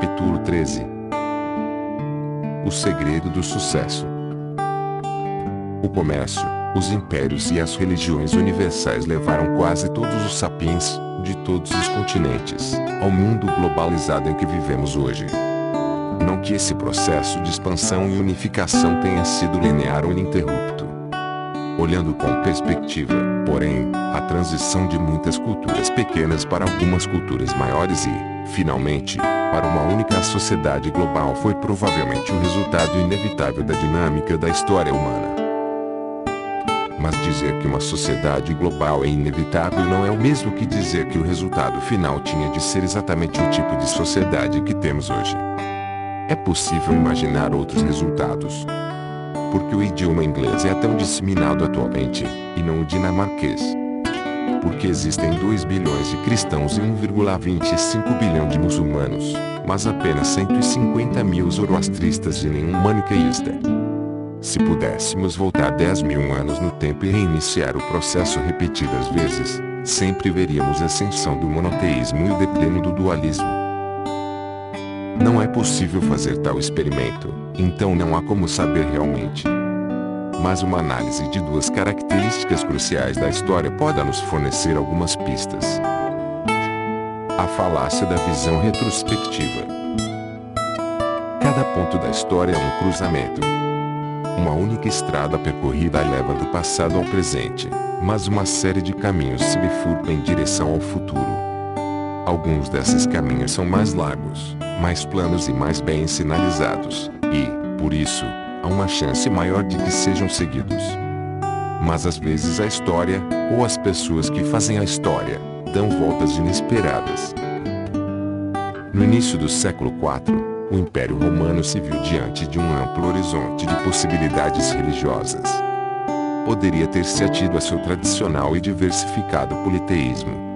Capítulo 13. O segredo do sucesso. O comércio, os impérios e as religiões universais levaram quase todos os sapiens, de todos os continentes, ao mundo globalizado em que vivemos hoje. Não que esse processo de expansão e unificação tenha sido linear ou ininterrupto. Olhando com perspectiva, porém, a transição de muitas culturas pequenas para algumas culturas maiores e, finalmente, para uma única sociedade global foi provavelmente o resultado inevitável da dinâmica da história humana. Mas dizer que uma sociedade global é inevitável não é o mesmo que dizer que o resultado final tinha de ser exatamente o tipo de sociedade que temos hoje. É possível imaginar outros resultados. Porque o idioma inglês é tão disseminado atualmente, e não o dinamarquês. Porque existem 2 bilhões de cristãos e 1,25 bilhão de muçulmanos, mas apenas 150 mil zoroastristas e nenhum maniqueísta. Se pudéssemos voltar 10 mil anos no tempo e reiniciar o processo repetidas vezes, sempre veríamos a ascensão do monoteísmo e o declínio do dualismo. Não é possível fazer tal experimento, então não há como saber realmente. Mas uma análise de 2 características cruciais da história pode nos fornecer algumas pistas. A falácia da visão retrospectiva. Cada ponto da história é um cruzamento. Uma única estrada percorrida leva do passado ao presente, mas uma série de caminhos se bifurca em direção ao futuro. Alguns desses caminhos são mais largos, mais planos e mais bem sinalizados, e, por isso, há uma chance maior de que sejam seguidos. Mas às vezes a história, ou as pessoas que fazem a história, dão voltas inesperadas. No início do século IV, o Império Romano se viu diante de um amplo horizonte de possibilidades religiosas. Poderia ter se atido a seu tradicional e diversificado politeísmo.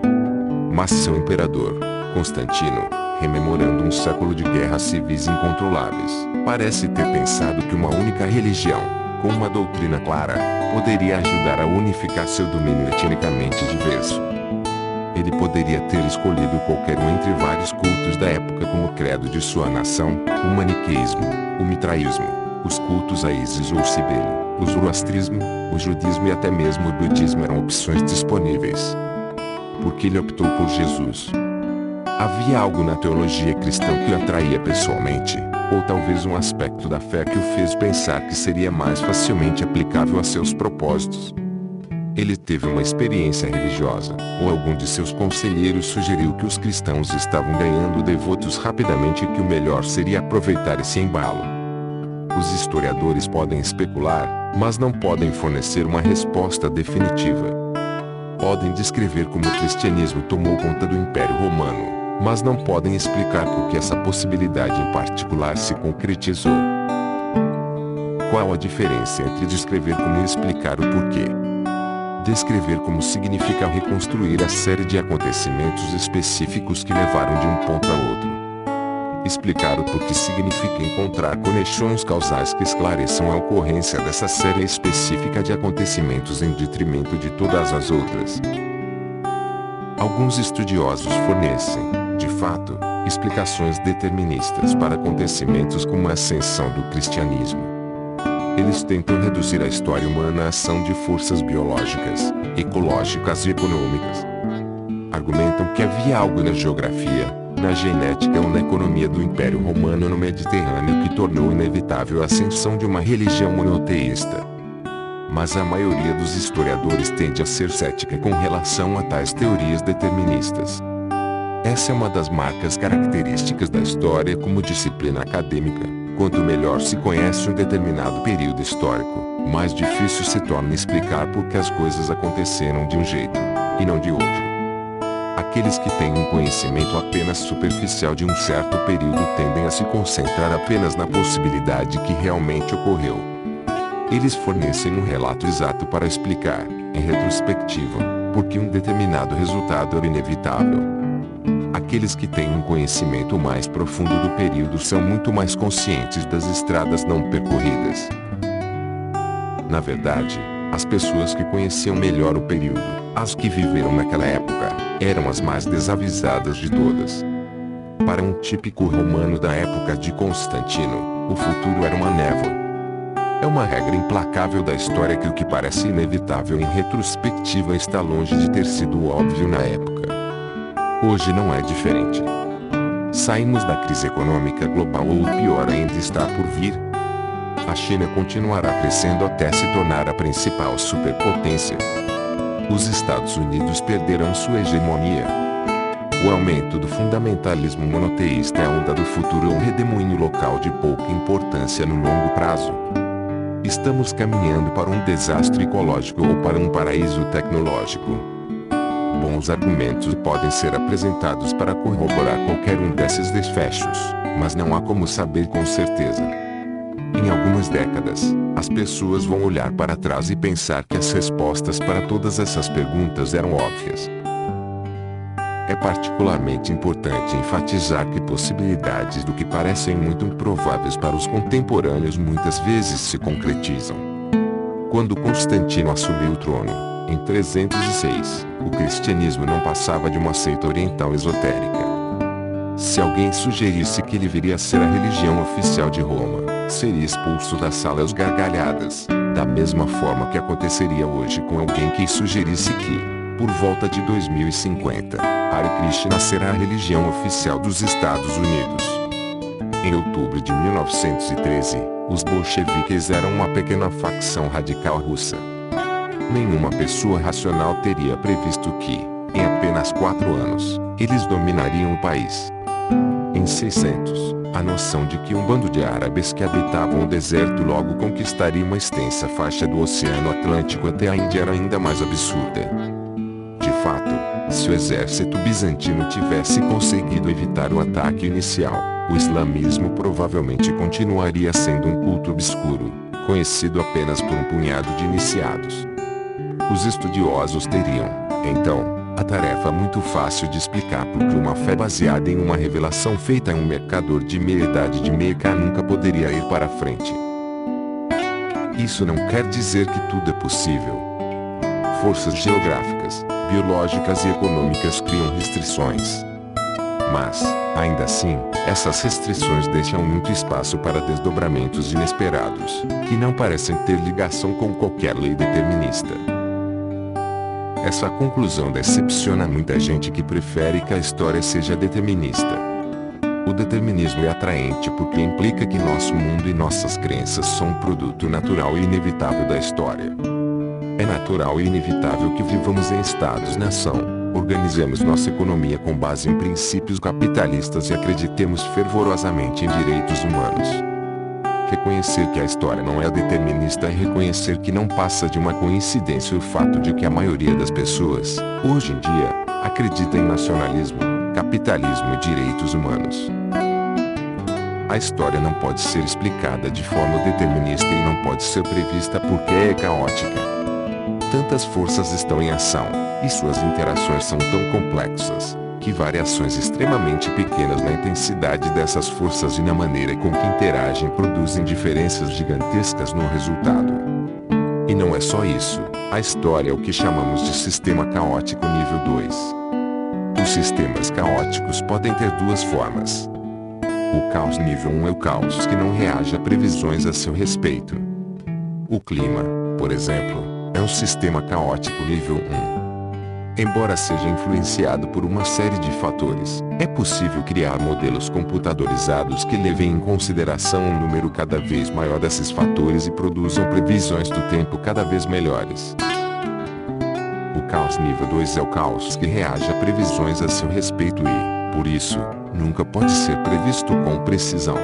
Mas seu imperador, Constantino, rememorando um século de guerras civis incontroláveis, parece ter pensado que uma única religião, com uma doutrina clara, poderia ajudar a unificar seu domínio etnicamente diverso. Ele poderia ter escolhido qualquer um entre vários cultos da época como credo de sua nação: o maniqueísmo, o mitraísmo, os cultos a Ísis ou Cibele, o zoroastrismo, o judaísmo e até mesmo o budismo eram opções disponíveis. Porque ele optou por Jesus. Havia algo na teologia cristã que o atraía pessoalmente, ou talvez um aspecto da fé que o fez pensar que seria mais facilmente aplicável a seus propósitos. Ele teve uma experiência religiosa, ou algum de seus conselheiros sugeriu que os cristãos estavam ganhando devotos rapidamente e que o melhor seria aproveitar esse embalo. Os historiadores podem especular, mas não podem fornecer uma resposta definitiva. Podem descrever como o cristianismo tomou conta do Império Romano, mas não podem explicar por que essa possibilidade em particular se concretizou. Qual a diferença entre descrever como e explicar o porquê? Descrever como significa reconstruir a série de acontecimentos específicos que levaram de um ponto a outro. Explicar o porquê significa encontrar conexões causais que esclareçam a ocorrência dessa série específica de acontecimentos em detrimento de todas as outras. Alguns estudiosos fornecem, de fato, explicações deterministas para acontecimentos como a ascensão do cristianismo. Eles tentam reduzir a história humana à ação de forças biológicas, ecológicas e econômicas. Argumentam que havia algo na geografia, na genética ou na economia do Império Romano no Mediterrâneo que tornou inevitável a ascensão de uma religião monoteísta. Mas a maioria dos historiadores tende a ser cética com relação a tais teorias deterministas. Essa é uma das marcas características da história como disciplina acadêmica. Quanto melhor se conhece um determinado período histórico, mais difícil se torna explicar por que as coisas aconteceram de um jeito, e não de outro. Aqueles que têm um conhecimento apenas superficial de um certo período tendem a se concentrar apenas na possibilidade que realmente ocorreu. Eles fornecem um relato exato para explicar, em retrospectiva, por que um determinado resultado era inevitável. Aqueles que têm um conhecimento mais profundo do período são muito mais conscientes das estradas não percorridas. Na verdade, as pessoas que conheciam melhor o período, as que viveram naquela época, eram as mais desavisadas de todas. Para um típico romano da época de Constantino, o futuro era uma névoa. É uma regra implacável da história que o que parece inevitável em retrospectiva está longe de ter sido óbvio na época. Hoje não é diferente. Saímos da crise econômica global ou pior ainda está por vir. A China continuará crescendo até se tornar a principal superpotência. Os Estados Unidos perderão sua hegemonia. O aumento do fundamentalismo monoteísta é a onda do futuro ou um redemoinho local de pouca importância no longo prazo. Estamos caminhando para um desastre ecológico ou para um paraíso tecnológico. Bons argumentos podem ser apresentados para corroborar qualquer um desses desfechos, mas não há como saber com certeza. Em algumas décadas, as pessoas vão olhar para trás e pensar que as respostas para todas essas perguntas eram óbvias. É particularmente importante enfatizar que possibilidades do que parecem muito improváveis para os contemporâneos muitas vezes se concretizam. Quando Constantino assumiu o trono, em 306, o cristianismo não passava de uma seita oriental esotérica. Se alguém sugerisse que ele viria a ser a religião oficial de Roma, seria expulso da sala às gargalhadas, da mesma forma que aconteceria hoje com alguém que sugerisse que, por volta de 2050, Hare Krishna será a religião oficial dos Estados Unidos. Em outubro de 1913, os bolcheviques eram uma pequena facção radical russa. Nenhuma pessoa racional teria previsto que, em apenas 4 anos, eles dominariam o país. Em 600, a noção de que um bando de árabes que habitavam o deserto logo conquistaria uma extensa faixa do Oceano Atlântico até a Índia era ainda mais absurda. De fato, se o exército bizantino tivesse conseguido evitar o ataque inicial, o islamismo provavelmente continuaria sendo um culto obscuro, conhecido apenas por um punhado de iniciados. Os estudiosos teriam, então, a tarefa muito fácil de explicar porque uma fé baseada em uma revelação feita a um mercador de meia-idade de Meca nunca poderia ir para frente. Isso não quer dizer que tudo é possível. Forças geográficas, biológicas e econômicas criam restrições. Mas, ainda assim, essas restrições deixam muito espaço para desdobramentos inesperados, que não parecem ter ligação com qualquer lei determinista. Essa conclusão decepciona muita gente que prefere que a história seja determinista. O determinismo é atraente porque implica que nosso mundo e nossas crenças são um produto natural e inevitável da história. É natural e inevitável que vivamos em estados-nação, organizemos nossa economia com base em princípios capitalistas e acreditemos fervorosamente em direitos humanos. Reconhecer que a história não é determinista é reconhecer que não passa de uma coincidência o fato de que a maioria das pessoas, hoje em dia, acredita em nacionalismo, capitalismo e direitos humanos. A história não pode ser explicada de forma determinista e não pode ser prevista porque é caótica. Tantas forças estão em ação, e suas interações são tão complexas, que variações extremamente pequenas na intensidade dessas forças e na maneira com que interagem produzem diferenças gigantescas no resultado. E não é só isso, a história é o que chamamos de sistema caótico nível 2. Os sistemas caóticos podem ter duas formas. O caos nível 1 é o caos que não reage a previsões a seu respeito. O clima, por exemplo, é um sistema caótico nível 1. Embora seja influenciado por uma série de fatores, é possível criar modelos computadorizados que levem em consideração um número cada vez maior desses fatores e produzam previsões do tempo cada vez melhores. O caos nível 2 é o caos que reage a previsões a seu respeito e, por isso, nunca pode ser previsto com precisão.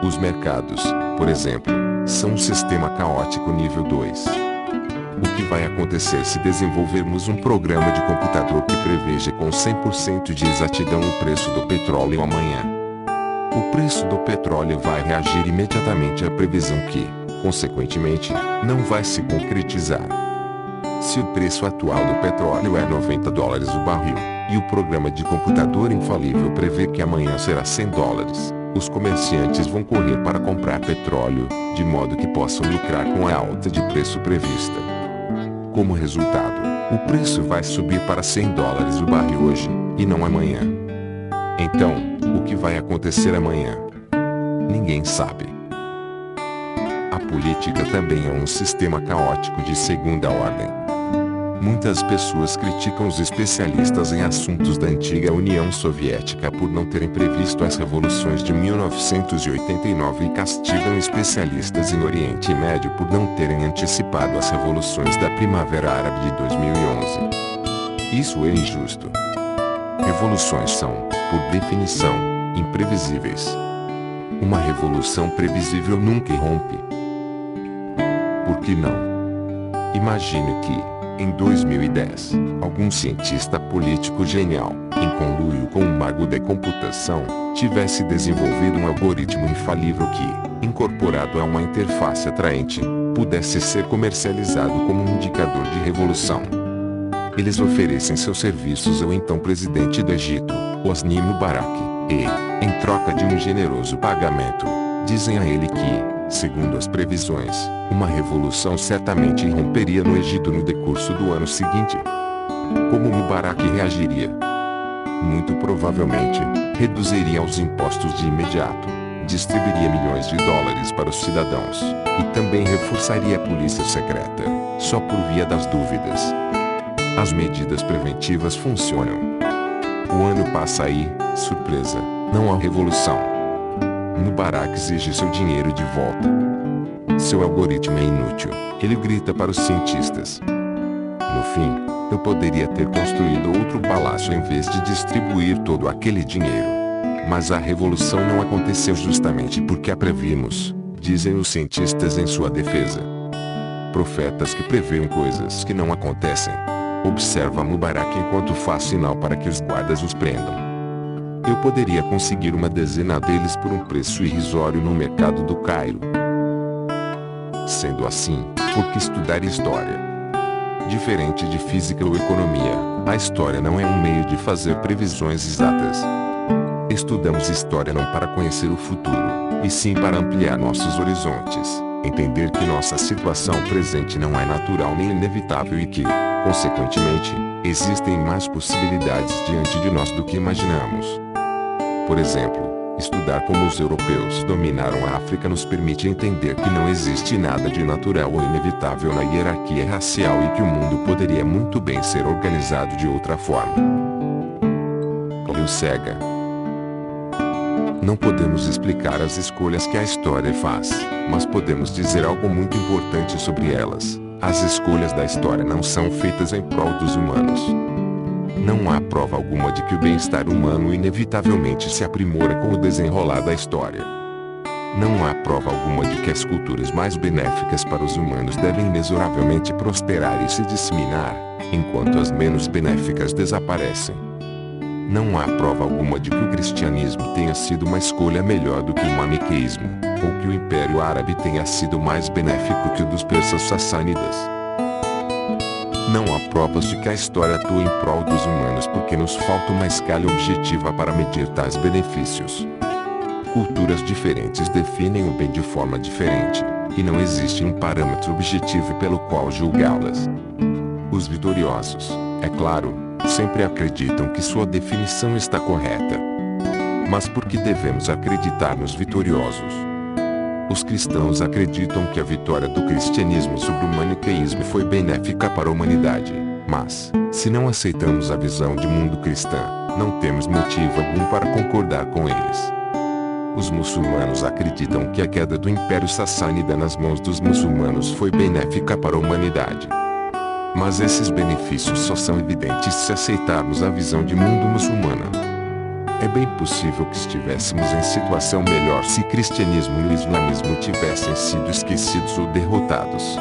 Os mercados, por exemplo, são um sistema caótico nível 2. O que vai acontecer se desenvolvermos um programa de computador que preveja com 100% de exatidão o preço do petróleo amanhã? O preço do petróleo vai reagir imediatamente à previsão que, consequentemente, não vai se concretizar. Se o preço atual do petróleo é $90 o barril, e o programa de computador infalível prevê que amanhã será $100, os comerciantes vão correr para comprar petróleo, de modo que possam lucrar com a alta de preço prevista. Como resultado, o preço vai subir para $100 o barril hoje, e não amanhã. Então, o que vai acontecer amanhã? Ninguém sabe. A política também é um sistema caótico de segunda ordem. Muitas pessoas criticam os especialistas em assuntos da antiga União Soviética por não terem previsto as revoluções de 1989 e castigam especialistas em Oriente Médio por não terem antecipado as revoluções da Primavera Árabe de 2011. Isso é injusto. Revoluções são, por definição, imprevisíveis. Uma revolução previsível nunca irrompe. Por que não? Imagine que, em 2010, algum cientista político genial, em conluio com um mago da computação, tivesse desenvolvido um algoritmo infalível que, incorporado a uma interface atraente, pudesse ser comercializado como um indicador de revolução. Eles oferecem seus serviços ao então presidente do Egito, Hosni Mubarak, e, em troca de um generoso pagamento, dizem a ele que, segundo as previsões, uma revolução certamente irromperia no Egito no decurso do ano seguinte. Como Mubarak reagiria? Muito provavelmente, reduziria os impostos de imediato, distribuiria milhões de dólares para os cidadãos, e também reforçaria a polícia secreta, só por via das dúvidas. As medidas preventivas funcionam. O ano passa e, surpresa, não há revolução. Mubarak exige seu dinheiro de volta. Seu algoritmo é inútil, ele grita para os cientistas. No fim, eu poderia ter construído outro palácio em vez de distribuir todo aquele dinheiro. Mas a revolução não aconteceu justamente porque a previmos, dizem os cientistas em sua defesa. Profetas que preveem coisas que não acontecem. Observa Mubarak enquanto faz sinal para que os guardas os prendam. Eu poderia conseguir uma dezena deles por um preço irrisório no mercado do Cairo. Sendo assim, por que estudar história? Diferente de física ou economia, a história não é um meio de fazer previsões exatas. Estudamos história não para conhecer o futuro, e sim para ampliar nossos horizontes, entender que nossa situação presente não é natural nem inevitável e que, consequentemente, existem mais possibilidades diante de nós do que imaginamos. Por exemplo, estudar como os europeus dominaram a África nos permite entender que não existe nada de natural ou inevitável na hierarquia racial e que o mundo poderia muito bem ser organizado de outra forma. Rio cega. Não podemos explicar as escolhas que a história faz, mas podemos dizer algo muito importante sobre elas. As escolhas da história não são feitas em prol dos humanos. Não há prova alguma de que o bem-estar humano inevitavelmente se aprimora com o desenrolar da história. Não há prova alguma de que as culturas mais benéficas para os humanos devem inexoravelmente prosperar e se disseminar, enquanto as menos benéficas desaparecem. Não há prova alguma de que o cristianismo tenha sido uma escolha melhor do que o maniqueísmo, ou que o Império Árabe tenha sido mais benéfico que o dos persas sassânidas. Não há provas de que a história atua em prol dos humanos porque nos falta uma escala objetiva para medir tais benefícios. Culturas diferentes definem o bem de forma diferente, e não existe um parâmetro objetivo pelo qual julgá-las. Os vitoriosos, é claro, sempre acreditam que sua definição está correta. Mas por que devemos acreditar nos vitoriosos? Os cristãos acreditam que a vitória do cristianismo sobre o maniqueísmo foi benéfica para a humanidade, mas, se não aceitamos a visão de mundo cristã, não temos motivo algum para concordar com eles. Os muçulmanos acreditam que a queda do Império Sassânida nas mãos dos muçulmanos foi benéfica para a humanidade. Mas esses benefícios só são evidentes se aceitarmos a visão de mundo muçulmana. É bem possível que estivéssemos em situação melhor se cristianismo e o islamismo tivessem sido esquecidos ou derrotados.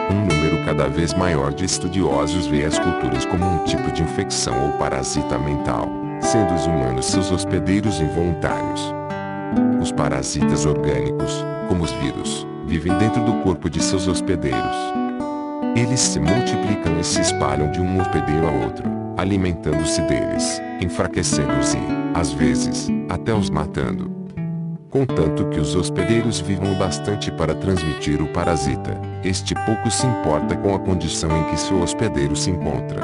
Um número cada vez maior de estudiosos vê as culturas como um tipo de infecção ou parasita mental, sendo os humanos seus hospedeiros involuntários. Os parasitas orgânicos, como os vírus, vivem dentro do corpo de seus hospedeiros. Eles se multiplicam e se espalham de um hospedeiro a outro, alimentando-se deles, enfraquecendo-os e, às vezes, até os matando. Contanto que os hospedeiros vivam bastante para transmitir o parasita, este pouco se importa com a condição em que seu hospedeiro se encontra.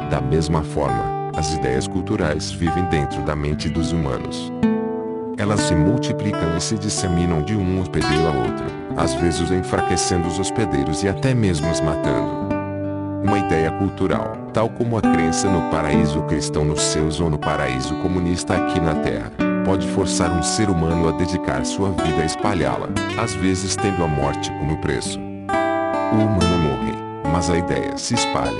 Da mesma forma, As ideias culturais vivem dentro da mente dos humanos. Elas se multiplicam e se disseminam de um hospedeiro a outro, às vezes enfraquecendo os hospedeiros e até mesmo os matando. Uma ideia cultural, tal como a crença no paraíso cristão nos céus ou no paraíso comunista aqui na Terra, pode forçar um ser humano a dedicar sua vida a espalhá-la, às vezes tendo a morte como preço. O humano morre, mas a ideia se espalha.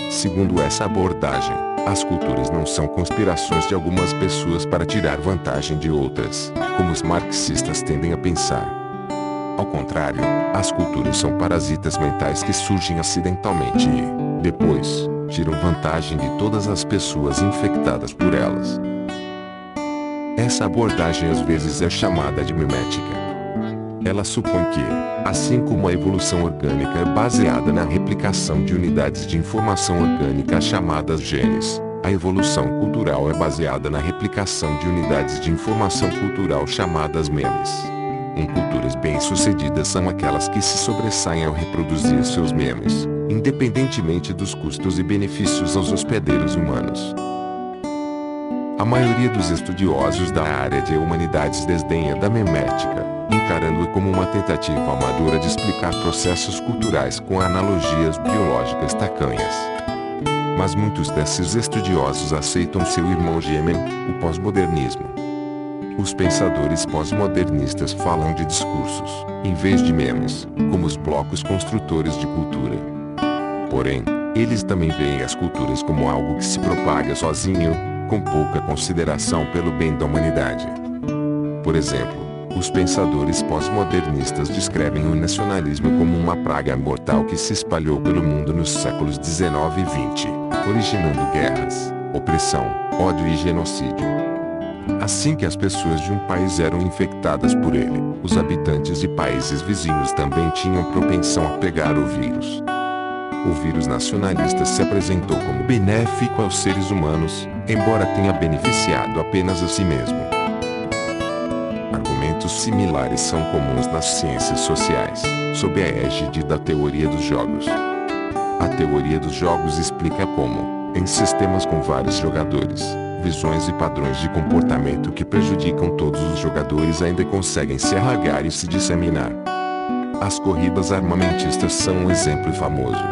Segundo essa abordagem, as culturas não são conspirações de algumas pessoas para tirar vantagem de outras, como os marxistas tendem a pensar. Ao contrário, as culturas são parasitas mentais que surgem acidentalmente e, depois, tiram vantagem de todas as pessoas infectadas por elas. Essa abordagem às vezes é chamada de mimética. Ela supõe que, assim como a evolução orgânica é baseada na replicação de unidades de informação orgânica chamadas genes, a evolução cultural é baseada na replicação de unidades de informação cultural chamadas memes. Culturas bem-sucedidas são aquelas que se sobressaem ao reproduzir seus memes, independentemente dos custos e benefícios aos hospedeiros humanos. A maioria dos estudiosos da área de humanidades desdenha da memética, encarando-a como uma tentativa amadora de explicar processos culturais com analogias biológicas tacanhas. Mas muitos desses estudiosos aceitam seu irmão gêmeo, o pós-modernismo. Os pensadores pós-modernistas falam de discursos, em vez de memes, como os blocos construtores de cultura. Porém, eles também veem as culturas como algo que se propaga sozinho, com pouca consideração pelo bem da humanidade. Por exemplo, os pensadores pós-modernistas descrevem o nacionalismo como uma praga mortal que se espalhou pelo mundo nos séculos XIX e XX, originando guerras, opressão, ódio e genocídio. Assim que as pessoas de um país eram infectadas por ele, os habitantes de países vizinhos também tinham propensão a pegar o vírus. O vírus nacionalista se apresentou como benéfico aos seres humanos, embora tenha beneficiado apenas a si mesmo. Argumentos similares são comuns nas ciências sociais, sob a égide da teoria dos jogos. A teoria dos jogos explica como, em sistemas com vários jogadores, visões e padrões de comportamento que prejudicam todos os jogadores ainda conseguem se arraigar e se disseminar. As corridas armamentistas são um exemplo famoso.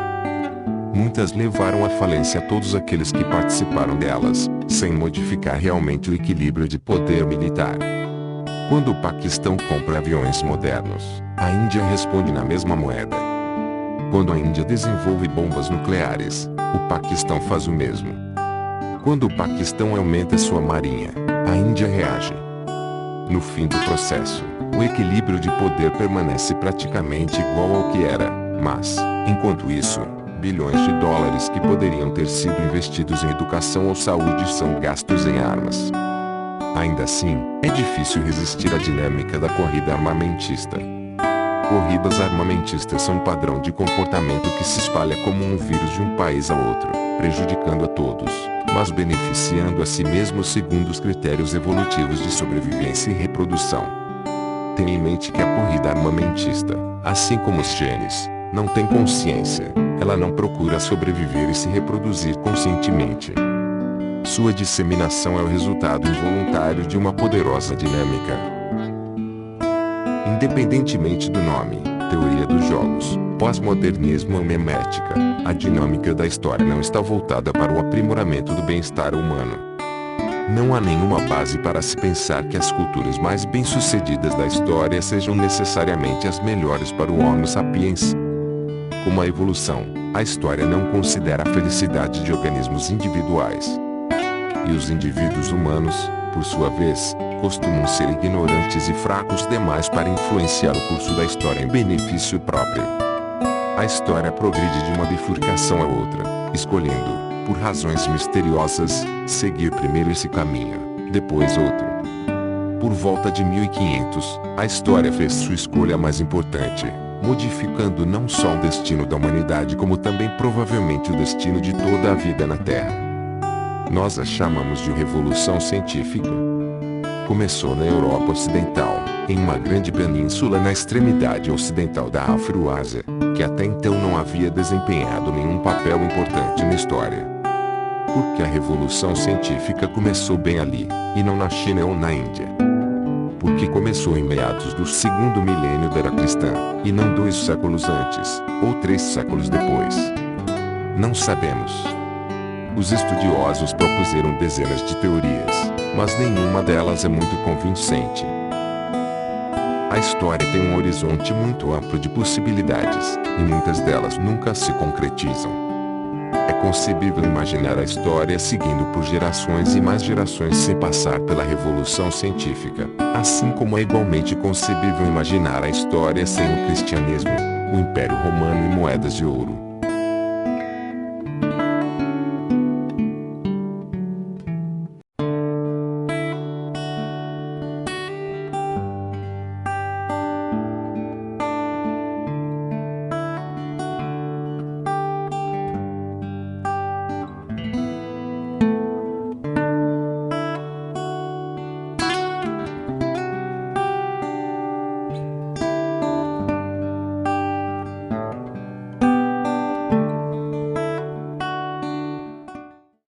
Muitas levaram à falência todos aqueles que participaram delas, sem modificar realmente o equilíbrio de poder militar. Quando o Paquistão compra aviões modernos, a Índia responde na mesma moeda. Quando a Índia desenvolve bombas nucleares, o Paquistão faz o mesmo. Quando o Paquistão aumenta sua marinha, a Índia reage. No fim do processo, o equilíbrio de poder permanece praticamente igual ao que era, mas, enquanto isso, bilhões de dólares que poderiam ter sido investidos em educação ou saúde são gastos em armas. Ainda assim, é difícil resistir à dinâmica da corrida armamentista. Corridas armamentistas são um padrão de comportamento que se espalha como um vírus de um país a outro, prejudicando a todos, mas beneficiando a si mesmo segundo os critérios evolutivos de sobrevivência e reprodução. Tenha em mente que a corrida armamentista, assim como os genes, não tem consciência, ela não procura sobreviver e se reproduzir conscientemente. Sua disseminação é o resultado involuntário de uma poderosa dinâmica. Independentemente do nome, teoria dos jogos, pós-modernismo ou memética, a dinâmica da história não está voltada para o aprimoramento do bem-estar humano. Não há nenhuma base para se pensar que as culturas mais bem-sucedidas da história sejam necessariamente as melhores para o Homo sapiens. Como a evolução, a história não considera a felicidade de organismos individuais. E os indivíduos humanos, por sua vez, costumam ser ignorantes e fracos demais para influenciar o curso da história em benefício próprio. A história progride de uma bifurcação a outra, escolhendo, por razões misteriosas, seguir primeiro esse caminho, depois outro. Por volta de 1500, a história fez sua escolha mais importante, modificando não só o destino da humanidade como também provavelmente o destino de toda a vida na Terra. Nós a chamamos de Revolução Científica. Começou na Europa Ocidental, em uma grande península na extremidade ocidental da Afro-Ásia, que até então não havia desempenhado nenhum papel importante na história. Porque a revolução científica começou bem ali, e não na China ou na Índia. Porque começou em meados do segundo milênio da era cristã, e não 2 séculos antes, ou 3 séculos depois. Não sabemos. Os estudiosos propuseram dezenas de teorias, mas nenhuma delas é muito convincente. A história tem um horizonte muito amplo de possibilidades, e muitas delas nunca se concretizam. É concebível imaginar a história seguindo por gerações e mais gerações sem passar pela revolução científica, assim como é igualmente concebível imaginar a história sem o cristianismo, o Império Romano e moedas de ouro.